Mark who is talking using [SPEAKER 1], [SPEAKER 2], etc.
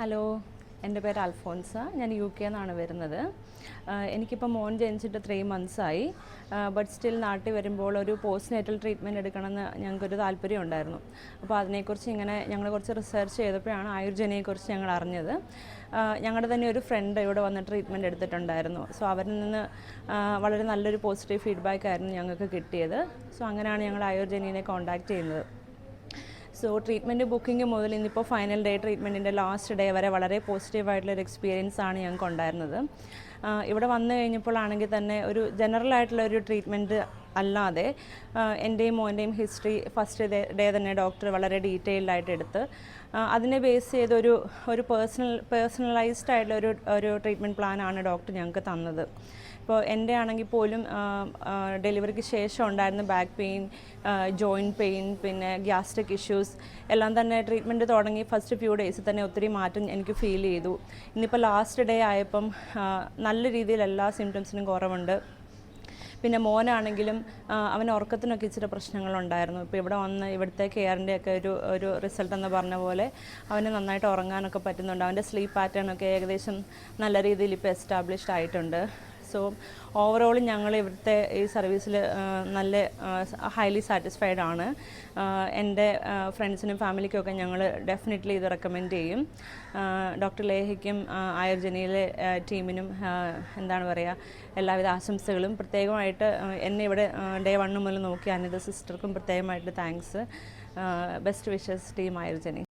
[SPEAKER 1] Hello, എൻ്റെ പേര് അൽഫോൻസ. ഞാൻ UK നിന്നാണ് വരുന്നത്. എനിക്കിപ്പോൾ മോൻ ജനിച്ചിട്ട് 3 മന്ത്സായി. ബട്ട് സ്റ്റിൽ നാട്ടിൽ വരുമ്പോൾ ഒരു പോസ്റ്റ് നേറ്റൽ ട്രീറ്റ്മെൻറ്റ് എടുക്കണമെന്ന് ഞങ്ങൾക്കൊരു താല്പര്യം ഉണ്ടായിരുന്നു. അപ്പോൾ അതിനെക്കുറിച്ച് ഞങ്ങൾ കുറച്ച് റിസർച്ച് ചെയ്തപ്പോഴാണ് ആയുർജനയെക്കുറിച്ച് ഞങ്ങൾ അറിഞ്ഞത്. ഞങ്ങളുടെ തന്നെ ഒരു ഫ്രണ്ട് ഇവിടെ വന്ന് ട്രീറ്റ്മെൻറ്റ് എടുത്തിട്ടുണ്ടായിരുന്നു. സോ അവരിൽ നിന്ന് വളരെ നല്ലൊരു പോസിറ്റീവ് ഫീഡ്ബാക്ക് ആയിരുന്നു ഞങ്ങൾക്ക് കിട്ടിയത്. സോ അങ്ങനെയാണ് ഞങ്ങൾ ആയുർജനയെ കോൺടാക്റ്റ് ചെയ്യുന്നത്. സോ ട്രീറ്റ്മെൻറ്റ് ബുക്കിംഗ് മുതൽ ഇന്നിപ്പോൾ ഫൈനൽ ഡേ ട്രീറ്റ്മെൻറ്റിൻ്റെ ലാസ്റ്റ് ഡേ വരെ വളരെ പോസിറ്റീവായിട്ടുള്ളൊരു എക്സ്പീരിയൻസ് ആണ് ഞങ്ങൾക്ക് ഉണ്ടായിരുന്നത്. ഇവിടെ വന്നു കഴിഞ്ഞപ്പോഴാണെങ്കിൽ തന്നെ ഒരു ജനറലായിട്ടുള്ളൊരു ട്രീറ്റ്മെൻറ്റ് അല്ലാതെ എൻ്റെയും മോൻ്റെയും ഹിസ്റ്ററി ഫസ്റ്റ് ഡേ തന്നെ ഡോക്ടർ വളരെ ഡീറ്റെയിൽഡ് ആയിട്ട് എടുത്ത് അതിനെ ബേസ് ചെയ്ത് ഒരു പേഴ്സണലൈസ്ഡ് ആയിട്ടുള്ള ഒരു ട്രീറ്റ്മെൻറ്റ് പ്ലാനാണ് ഡോക്ടർ ഞങ്ങൾക്ക് തന്നത്. ഇപ്പോൾ എൻ്റെ ആണെങ്കിൽ പോലും ഡെലിവറിക്ക് ശേഷം ഉണ്ടായിരുന്ന ബാക്ക് പെയിൻ, ജോയിൻറ്റ് പെയിൻ, പിന്നെ ഗ്യാസ്ട്രിക് ഇഷ്യൂസ് എല്ലാം തന്നെ ട്രീറ്റ്മെൻറ്റ് തുടങ്ങി ഫസ്റ്റ് ഫ്യൂ ഡേയ്സിൽ തന്നെ ഒത്തിരി മാറ്റം എനിക്ക് ഫീൽ ചെയ്തു. ഇന്നിപ്പോൾ ലാസ്റ്റ് ഡേ ആയപ്പം നല്ല രീതിയിൽ എല്ലാ സിംറ്റംസിനും കുറവുണ്ട്. പിന്നെ മോനാണെങ്കിലും അവന് ഉറക്കത്തിനൊക്കെ ഇച്ചിരി പ്രശ്നങ്ങളുണ്ടായിരുന്നു. ഇപ്പോൾ ഇവിടെ വന്ന് ഇവിടുത്തെ കെയറിൻ്റെയൊക്കെ ഒരു റിസൾട്ട് എന്ന് പറഞ്ഞ പോലെ അവന് നന്നായിട്ട് ഉറങ്ങാനൊക്കെ പറ്റുന്നുണ്ട്. അവൻ്റെ സ്ലീപ്പ് പാറ്റേൺ ഒക്കെ ഏകദേശം നല്ല രീതിയിൽ ഇപ്പോൾ എസ്റ്റാബ്ലിഷ്ഡ് ആയിട്ടുണ്ട്. സോ ഓവറോൾ ഞങ്ങൾ ഇവിടുത്തെ ഈ സർവീസിൽ നല്ല ഹൈലി സാറ്റിസ്ഫൈഡ് ആണ്. എൻ്റെ ഫ്രണ്ട്സിനും ഫാമിലിക്കും ഒക്കെ ഞങ്ങൾ ഡെഫിനറ്റ്ലി ഇത് റെക്കമെൻഡ് ചെയ്യും. ഡോക്ടർ ലേഹയ്ക്കും ആയുർജനയിലെ ടീമിനും എന്താണ് പറയുക, എല്ലാവിധ ആശംസകളും. പ്രത്യേകമായിട്ട് എന്നെ ഇവിടെ ഡേ 1 മുതൽ നോക്കി അനിത സിസ്റ്റർക്കും പ്രത്യേകമായിട്ട് താങ്ക്സ്. Best wishes team ആയുർജനി.